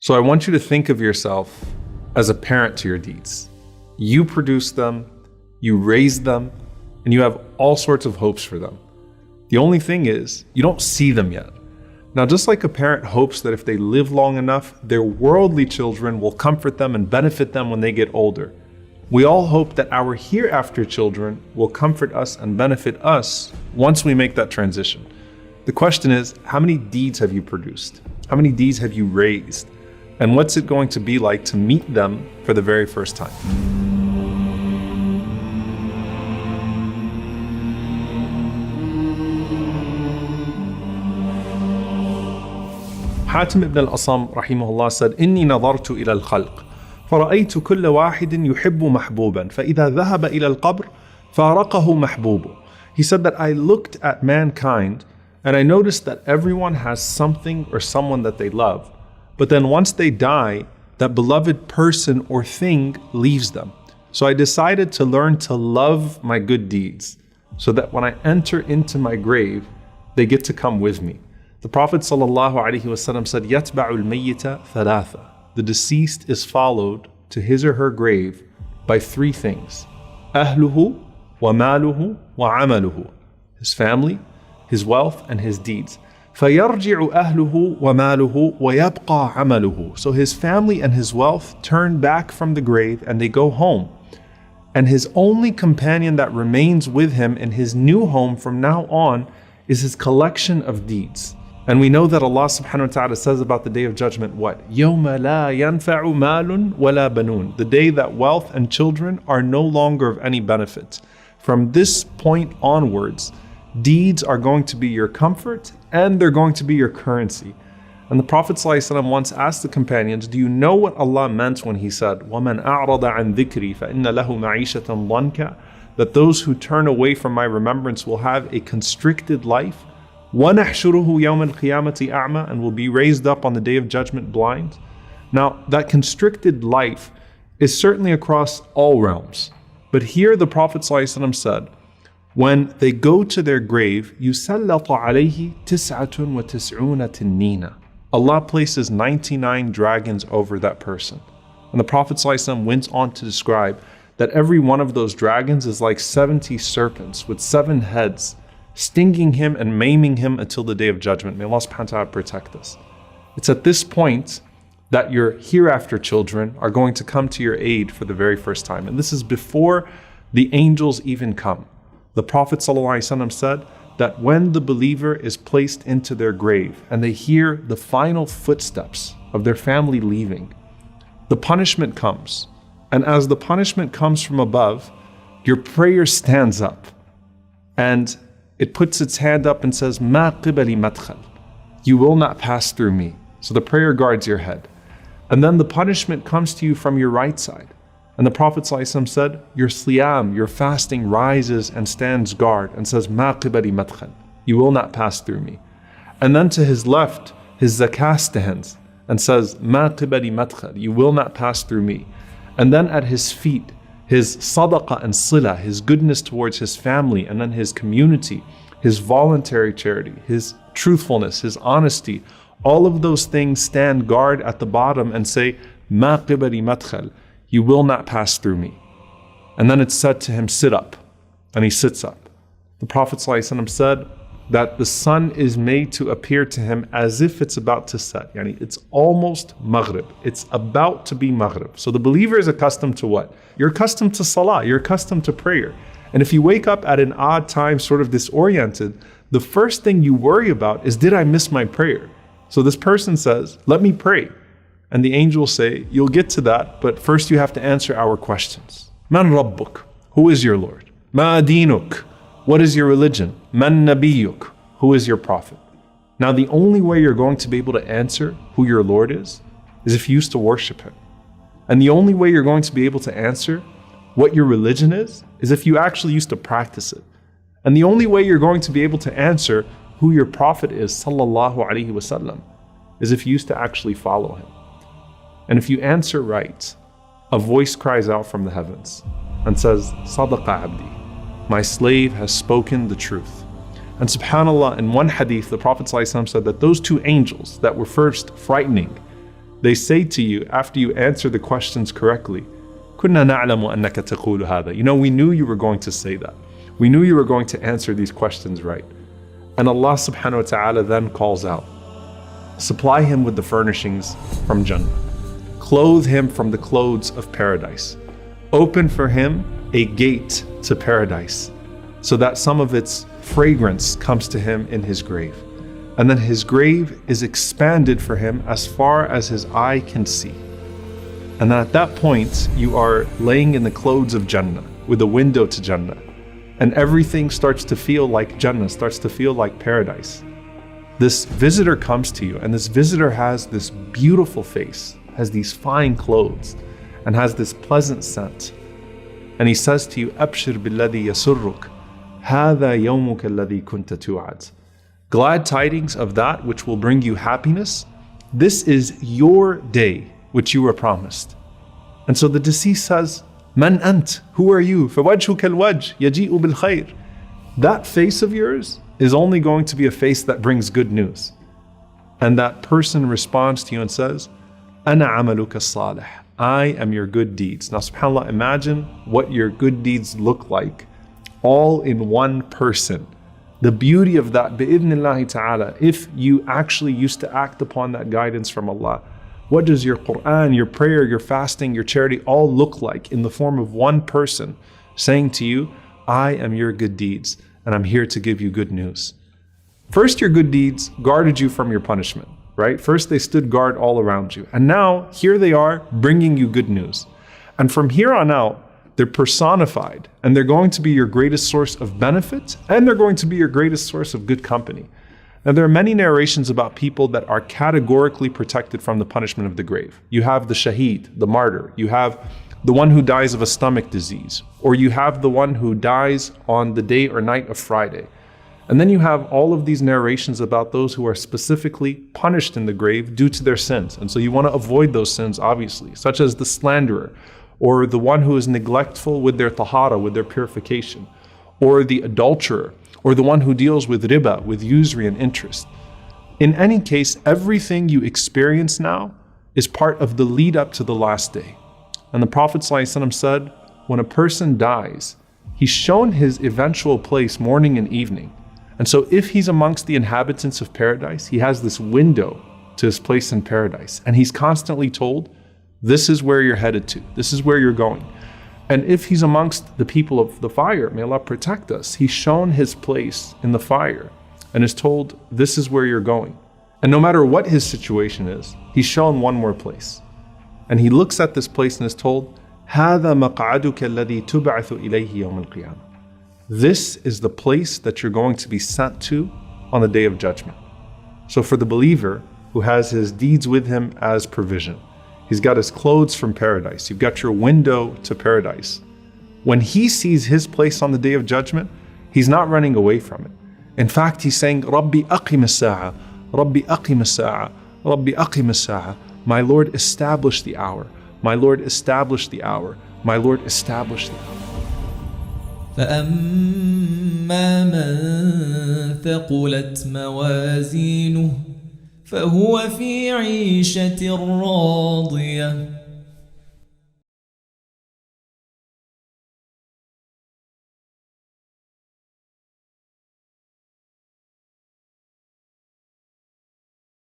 So I want you to think of yourself as a parent to your deeds. You produce them, you raise them, and you have all sorts of hopes for them. The only thing is, you don't see them yet. Now, just like a parent hopes that if they live long enough, their worldly children will comfort them and benefit them when they get older, we all hope that our hereafter children will comfort us and benefit us once we make that transition. The question is, how many deeds have you produced? How many deeds have you raised? And what's it going to be like to meet them for the very first time? Hatim ibn al-Asam rahimahullah said, إني نظرت إلى الخلق فرأيت كل واحد يحب محبوبا فإذا ذهب إلى القبر فارقه محبوبه. He said that I looked at mankind and I noticed that everyone has something or someone that they love. But then once they die, that beloved person or thing leaves them. So I decided to learn to love my good deeds so that when I enter into my grave, they get to come with me. The Prophet ﷺ said, يَتْبَعُ الْمَيِّتَ ثَلَاثًا. The deceased is followed to his or her grave by three things. أهله وماله وعمله. His family, his wealth, and his deeds. فَيَرْجِعُ أَهْلُهُ وَمَالُهُ وَيَبْقَى عَمَلُهُ. So his family and his wealth turn back from the grave and they go home. And his only companion that remains with him in his new home from now on is his collection of deeds. And we know that Allah subhanahu wa ta'ala says about the Day of Judgment what? يَوْمَ لَا يَنْفَعُ مَالٌ وَلَا بَنُونَ. The day that wealth and children are no longer of any benefit. From this point onwards, deeds are going to be your comfort and they're going to be your currency. And the Prophet ﷺ once asked the companions, do you know what Allah meant when he said, وَمَنْ أَعْرَضَ عَنْ ذِكْرِي فَإِنَّ لَهُ مَعِيشَةً ضَنْكَ? That those who turn away from my remembrance will have a constricted life. وَنَحْشُرُهُ يَوْمَ الْقِيَامَةِ أَعْمَى, and will be raised up on the Day of Judgment blind. Now, that constricted life is certainly across all realms. But here the Prophet ﷺ said, when they go to their grave, يُسَلَّطُ عَلَيْهِ تِسْعَةٌ وَتِسْعُونَ تِنِّينَ. Allah places 99 dragons over that person. And the Prophet ﷺ went on to describe that every one of those dragons is like 70 serpents with 7 heads, stinging him and maiming him until the Day of Judgment. May Allah subhanahu wa ta'ala protect us. It's at this point that your hereafter children are going to come to your aid for the very first time. And this is before the angels even come. The Prophet ﷺ said that when the believer is placed into their grave and they hear the final footsteps of their family leaving, the punishment comes. And as the punishment comes from above, your prayer stands up and it puts its hand up and says, مَا قِبَلِ مَدْخَلٍ. You will not pass through me. So the prayer guards your head. And then the punishment comes to you from your right side. And the Prophet ﷺ said, your siyam, your fasting rises and stands guard and says, مَا قِبَلِ مَدْخَلٍ. You will not pass through me. And then to his left, his zakah stands and says, مَا قِبَلِ مَدْخَلٍ. You will not pass through me. And then at his feet, his sadaqah and sila, his goodness towards his family and then his community, his voluntary charity, his truthfulness, his honesty, all of those things stand guard at the bottom and say, مَا قِبَلِ مَدْخَلٍ. You will not pass through me. And then it's said to him, sit up. And he sits up. The Prophet ﷺ said that the sun is made to appear to him as if it's about to set. Yani it's almost Maghrib. It's about to be Maghrib. So the believer is accustomed to what? You're accustomed to salah. You're accustomed to prayer. And if you wake up at an odd time, sort of disoriented, the first thing you worry about is, did I miss my prayer? So this person says, let me pray. And the angels say, you'll get to that, but first you have to answer our questions. Man Rabbuk? Who is your Lord? Ma Dinuk? What is your religion? Man Nabiyuk? Who is your prophet? Now the only way you're going to be able to answer who your Lord is if you used to worship him. And the only way you're going to be able to answer what your religion is if you actually used to practice it. And the only way you're going to be able to answer who your prophet is, sallallahu alaihi wasallam, is if you used to actually follow him. And if you answer right, a voice cries out from the heavens and says, Sadaqa abdi, my slave has spoken the truth. And subhanAllah, in one hadith, the Prophet ﷺ said that those two angels that were first frightening, they say to you after you answer the questions correctly, كُنَّا نَعْلَمُ أَنَّكَ تَقُولُ هَذَا. You know, we knew you were going to say that. We knew you were going to answer these questions right. And Allah subhanahu wa ta'ala then calls out, supply him with the furnishings from Jannah. Clothe him from the clothes of paradise. Open for him a gate to paradise so that some of its fragrance comes to him in his grave. And then his grave is expanded for him as far as his eye can see. And then at that point, you are laying in the clothes of Jannah with a window to Jannah. And everything starts to feel like Jannah, starts to feel like paradise. This visitor comes to you, and this visitor has this beautiful face, has these fine clothes, and has this pleasant scent. And he says to you, أبشر بالذي يسرك هذا يومك الذي كنت توعد. Glad tidings of that which will bring you happiness. This is your day which you were promised. And so the deceased says, Man ant, who are you? فَوَجْهُكَ الْوَجْهِ يَجِيءُ بِالْخَيْرِ. That face of yours is only going to be a face that brings good news. And that person responds to you and says, أَنَا عَمَلُكَ الصَّالِحِ. I am your good deeds. Now subhanAllah, imagine what your good deeds look like all in one person. The beauty of that, bi'idhnillahi ta'ala, if you actually used to act upon that guidance from Allah. What does your Quran, your prayer, your fasting, your charity all look like in the form of one person saying to you, I am your good deeds and I'm here to give you good news. First, your good deeds guarded you from your punishment, right? First, they stood guard all around you. And now, here they are bringing you good news. And from here on out, they're personified and they're going to be your greatest source of benefit and they're going to be your greatest source of good company. Now, there are many narrations about people that are categorically protected from the punishment of the grave. You have the shaheed, the martyr. You have the one who dies of a stomach disease. Or you have the one who dies on the day or night of Friday. And then you have all of these narrations about those who are specifically punished in the grave due to their sins. And so you want to avoid those sins, obviously, such as the slanderer, or the one who is neglectful with their tahara, with their purification, or the adulterer, or the one who deals with riba, with usury and interest. In any case, everything you experience now is part of the lead up to the last day. And the Prophet ﷺ said, when a person dies, he's shown his eventual place morning and evening. And so if he's amongst the inhabitants of paradise, he has this window to his place in paradise. And he's constantly told, this is where you're headed to, this is where you're going. And if he's amongst the people of the fire, may Allah protect us, he's shown his place in the fire and is told, this is where you're going. And no matter what his situation is, he's shown one more place. And he looks at this place and is told, هَذَا مَقْعَدُكَ الَّذِي تُبْعَثُ إِلَيْهِ يَوْمَ الْقِيَامَةِ. This is the place that you're going to be sent to on the day of judgment. So for the believer who has his deeds with him as provision, he's got his clothes from paradise. You've got your window to paradise. When he sees his place on the day of judgment, he's not running away from it. In fact, he's saying, Rabbi aqim as-sa'a, Rabbi aqim as-sa'a, Rabbi aqim as-sa'a. My Lord, establish the hour. My Lord, establish the hour. My Lord, establish the hour. فأما من ثقلت موازينه فهو في عيشة راضية